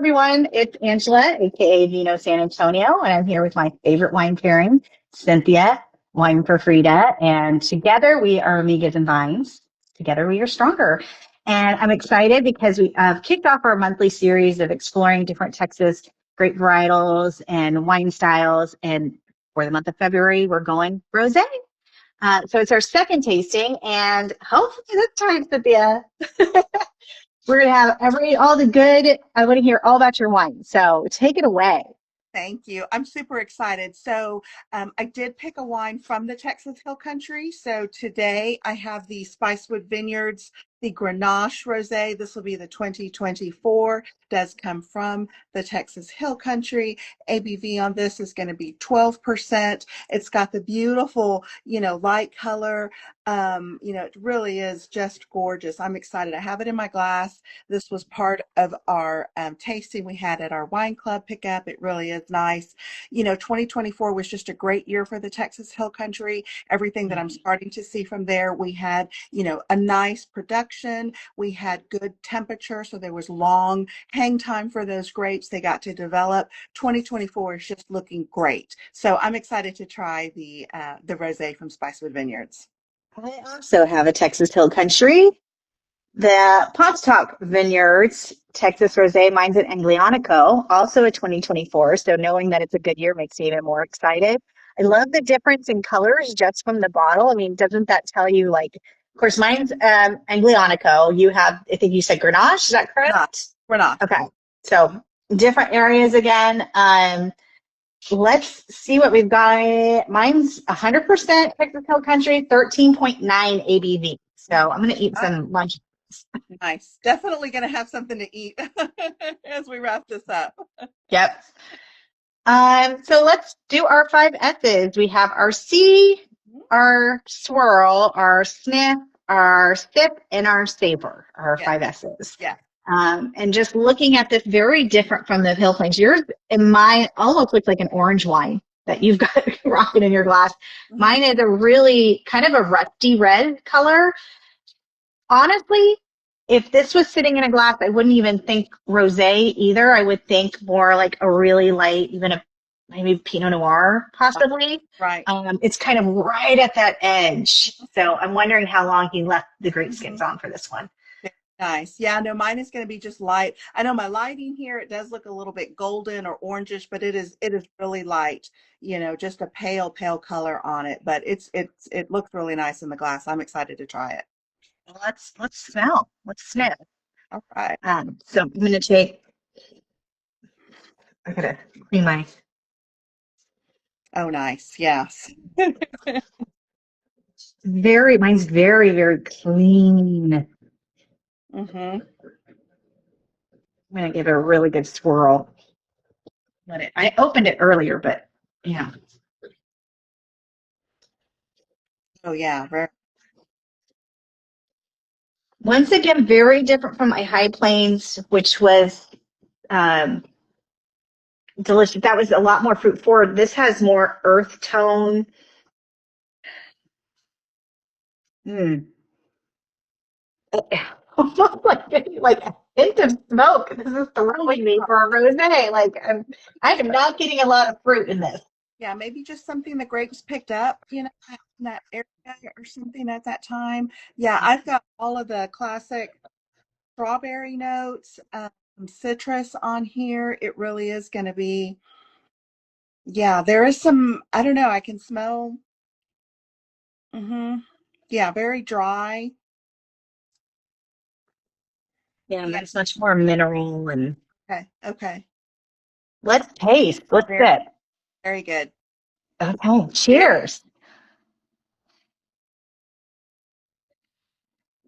everyone. It's Angela, aka Vino San Antonio, and I'm here with my favorite wine pairing, Cynthia, Wine for Frida. And together we are Amigas and Vines. Together we are stronger. And I'm excited because we kicked off our monthly series of exploring different Texas grape varietals and wine styles. And for the month of February, we're going rosé. So it's our second tasting, and hopefully this time, Cynthia, we're gonna have all the good. I want to hear all about your wine. So take it away. Thank you. I'm super excited. I did pick a wine from the Texas Hill Country. So today I have the Spicewood Vineyards, the Grenache Rosé. This will be the 2024. Does come from the Texas Hill Country. ABV on this is going to be 12%. It's got the beautiful, light color. It really is just gorgeous. I'm excited. I have it in my glass. This was part of our tasting we had at our wine club pickup. It really is nice. 2024 was just a great year for the Texas Hill Country. Everything that I'm starting to see from there, we had, a nice production. We had good temperature, so there was long hang time for those grapes. They got to develop. 2024 is just looking great. So I'm excited to try the rosé from Spicewood Vineyards. I also have a Texas Hill Country. The Pontotoc Vineyards Texas Rosé, mine's at Aglianico, also a 2024. So knowing that it's a good year makes me even more excited. I love the difference in colors just from the bottle. I mean, doesn't that tell you, like, of course, mine's Aglianico. You have, I think you said Grenache, is that correct? We're not. Okay. So different areas again. Let's see what we've got. Mine's 100% Texas Hill Country, 13.9 ABV. So I'm going to eat some lunch. Nice. Definitely going to have something to eat as we wrap this up. Yep. So let's do our 5S's. We have our C, our swirl, our sniff, our sip, and our savor, our 5S's. Yeah. And just looking at this, very different from the Hill Plains. Yours and mine almost looks like an orange wine that you've got rocking in your glass. Mine is a really kind of a rusty red color. Honestly, if this was sitting in a glass, I wouldn't even think rosé either. I would think more like a really light, even a maybe Pinot Noir, possibly. Right. It's kind of right at that edge. So I'm wondering how long he left the grape skins on for this one. Nice. Yeah, no, mine is going to be just light. I know my lighting here, it does look a little bit golden or orangish, but it is really light, just a pale color on it, but it looks really nice in the glass. I'm excited to try it. Well, let's smell. Let's sniff. All right. So I'm gonna take. I gotta clean my. Oh, nice. Yes. Mine's very clean. Mm-hmm. I'm gonna give it a really good swirl. I opened it earlier, but yeah. Oh, yeah. Very. Once again, very different from my High Plains, which was delicious. That was a lot more fruit forward. This has more earth tone. Almost like a hint of smoke. This is throwing me for a rosé. Like I am not getting a lot of fruit in this. Yeah, maybe just something the grapes picked up, in that area or something at that time. Yeah, I've got all of the classic strawberry notes, citrus on here. It really is going to be, yeah, there is some, I don't know, I can smell, yeah, very dry. Yeah, that's much more mineral and Okay. let's taste. Let's sip. Very good. Okay, cheers.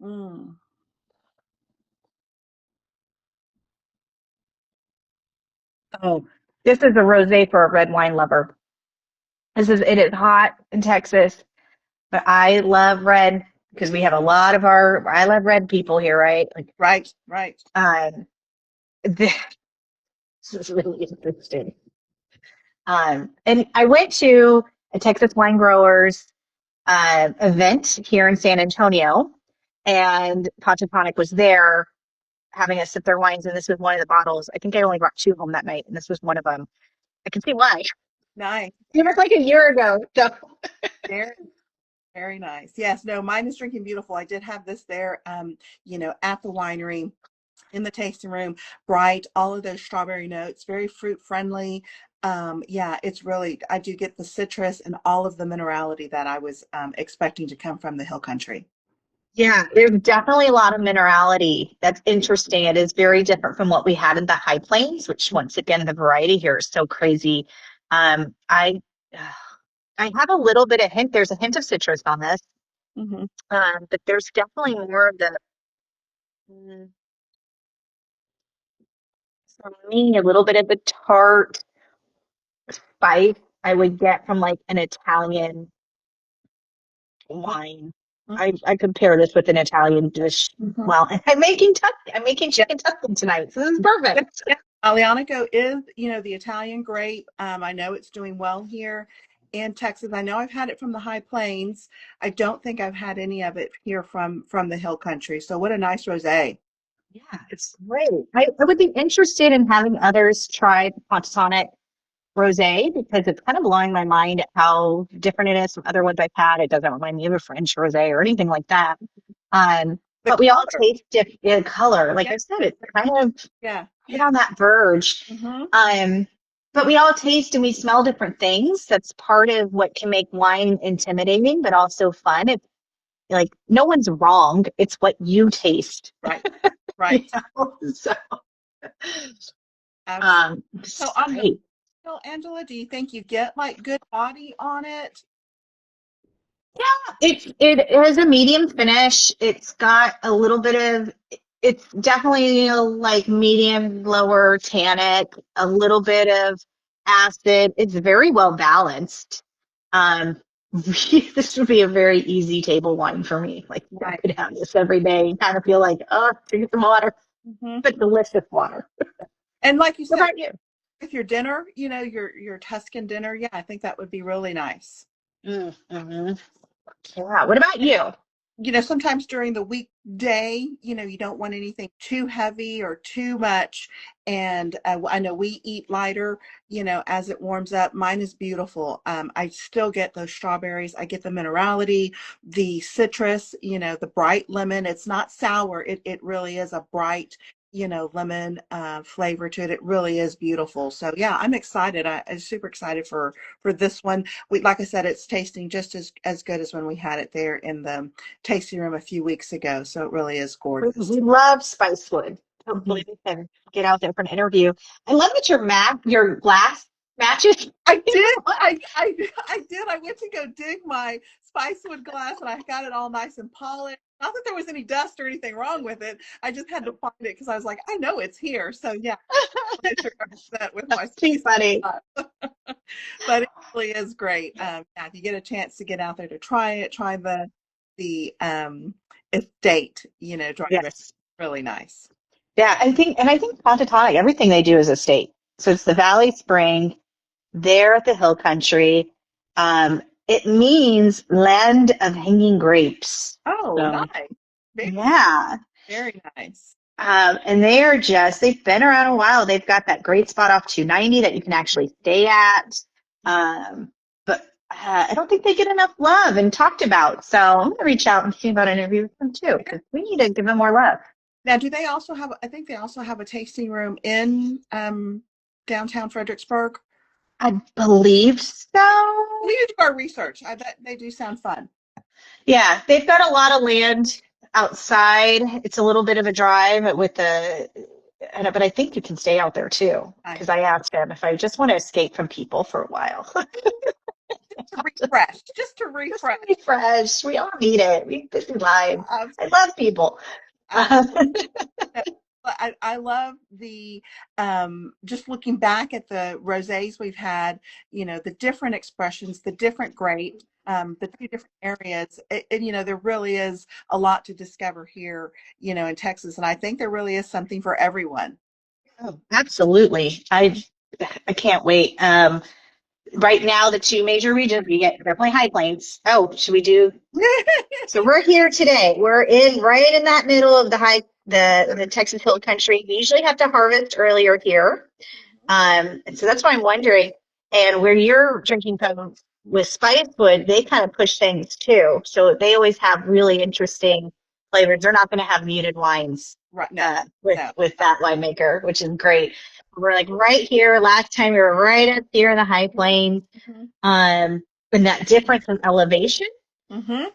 Mm. Oh, this is a rosé for a red wine lover. It is hot in Texas, but I love red because we have a lot of I love red people here, right? Like, Right. This is really interesting. And I went to a Texas wine growers event here in San Antonio, and Pontotoc was there. having us sip their wines, and this was one of the bottles. I think I only brought two home that night, and this was one of them. I can see why. Nice. It was like a year ago. So Very, very nice. Yes, no, mine is drinking beautiful. I did have this there, at the winery in the tasting room, bright, all of those strawberry notes, very fruit friendly. Yeah, it's really, I do get the citrus and all of the minerality that I was expecting to come from the hill country. yeah, there's definitely a lot of minerality. That's interesting. It is very different from what we had in the high plains, which once again, the variety here is so crazy. Um, I I have a little bit of hint. There's a hint of citrus on this, Hmm. but there's definitely more of the mm, for me, a little bit of the tart spice I would get from like an Italian wine. I compare this with an Italian dish. Hmm. Well, and I'm making chicken tuscan tonight, so this is perfect. Yeah, Aglianico is, the Italian grape. I know it's doing well here in Texas. I know I've had it from the high plains. I don't think I've had any of it here from the hill country. So what a nice rosé. Yeah, it's great. I would be interested in having others try Pontotoc Rosé because it's kind of blowing my mind at how different it is from other ones I've had. It doesn't remind me of a French rosé or anything like that. The But we all color. taste different color. Like Yeah, I said, it's kind of yeah, right on that verge. hmm, Um, but we all taste and we smell different things. That's part of what can make wine intimidating, but also fun. It's like no one's wrong. It's what you taste. right, You right. know? So, Absolutely. So it's on the great. feel, Angela, do you think you get like good body on it? It has a medium finish. It's got a little bit of it's definitely like medium lower tannic, a little bit of acid. It's very well balanced. Um, this would be a very easy table wine for me. Like I Right. could have this every day and kind of feel like, oh, drink some water, Hmm. but delicious water. And like you What said, about you? with your dinner, your Tuscan dinner, yeah, I think that would be really nice. Mm-hmm. Yeah. What about you? Sometimes during the weekday, you don't want anything too heavy or too much. And I know we eat lighter, as it warms up. Mine is beautiful. I still get those strawberries. I get the minerality, the citrus, the bright lemon. It's not sour. It really is a bright, lemon flavor to it. It really is beautiful. So yeah, I'm excited. I'm super excited for this one. Like I said, it's tasting just as good as when we had it there in the tasting room a few weeks ago. So it really is gorgeous. We love Spicewood. Mhm. Hopefully we can get out there for an interview. I love that your glass matches. I did. I did. I went to go dig my Spicewood glass and I got it all nice and polished. Not that there was any dust or anything wrong with it. I just had to find it because I was like, I know it's here. So yeah, I should represent with my That's too Spicewood funny. glass. But it really is great. Yeah, if you get a chance to get out there to try it, try the estate, dry rest. Yes. Really nice. Yeah, I think Pontotoc, everything they do is a state. So it's the Valley Spring, there at the Hill Country. It means land of hanging grapes. Oh, So nice. Very, yeah. very nice. And they've been around a while. They've got that great spot off 290 that you can actually stay at. But I don't think they get enough love and talked about. So I'm going to reach out and see about an interview with them too, because we need to give them more love. Now, do they also have, I think they also have a tasting room in downtown Fredericksburg. I believe so. We need to do our research. I bet they do sound fun. Yeah, they've got a lot of land outside. It's a little bit of a drive with but I think you can stay out there too. Nice. Because I asked him if I just want to escape from people for a while. Just to refresh, just to Just to refresh. refresh. We all need it. We have busy lives. I Absolutely. love people. I love the just looking back at the rosés we've had, the different expressions, the different grapes, the two different areas. And, there really is a lot to discover here, in Texas. And I think there really is something for everyone. Oh, absolutely. I can't wait. Right now, the two major regions we get definitely high plains. Oh, should we do? So we're here today. We're in right in that middle of the high. the Texas Hill Country. We usually have to harvest earlier here. And so that's why I'm wondering. And where you're drinking from with Spicewood, they kind of push things too. So they always have really interesting flavors. They're not going to have muted wines Right. No, no. with that winemaker, which is great. We're like right here. Last time we were right up here in the high plains. Mm-hmm. And that difference in elevation Mm-hmm.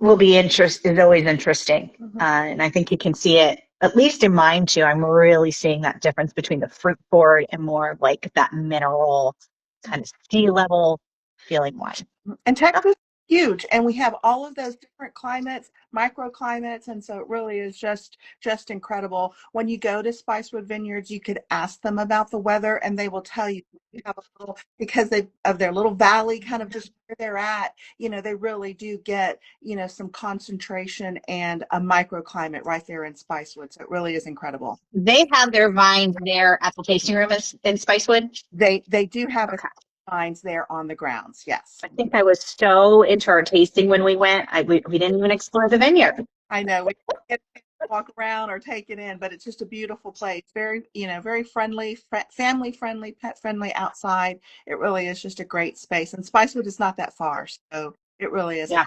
will be is always interesting. Mm-hmm. And I think you can see it, at least in mine too. I'm really seeing that difference between the fruit forward and more of like that mineral kind of sea level feeling wine. And Texas is huge, and we have all of those different climates, microclimates, and so it really is just incredible. When you go to Spicewood Vineyards, you could ask them about the weather, and they will tell you. You have a little because they of their little valley, kind of just where they're at. They really do get some concentration and a microclimate right there in Spicewood. So it really is incredible. They have their vines there at the tasting room in Spicewood. They do have a Okay. vines there on the grounds. Yes. I think I was so into our tasting when we went. We didn't even explore the vineyard. I know we can't walk around or take it in, but it's just a beautiful place. Very, very friendly, family friendly, pet friendly outside. It really is just a great space. And Spicewood is not that far, so it really is a Yeah.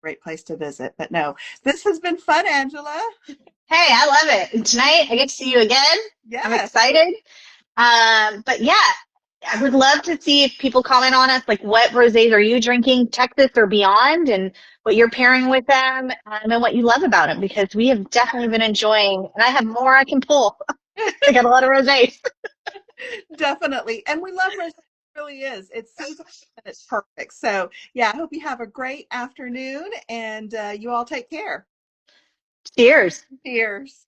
great place to visit. But no, this has been fun, Angela. Hey, I love it. And tonight I get to see you again. I'm Yes. excited. But yeah, I would love to see if people comment on us, like what rosés are you drinking, Texas or beyond, and what you're pairing with them, and what you love about them, because we have definitely been enjoying, and I have more I can pull. I got a lot of rosés. Definitely. And we love rosé. It really is. It's seasonal and it's perfect. So yeah, I hope you have a great afternoon and you all take care. Cheers. Cheers.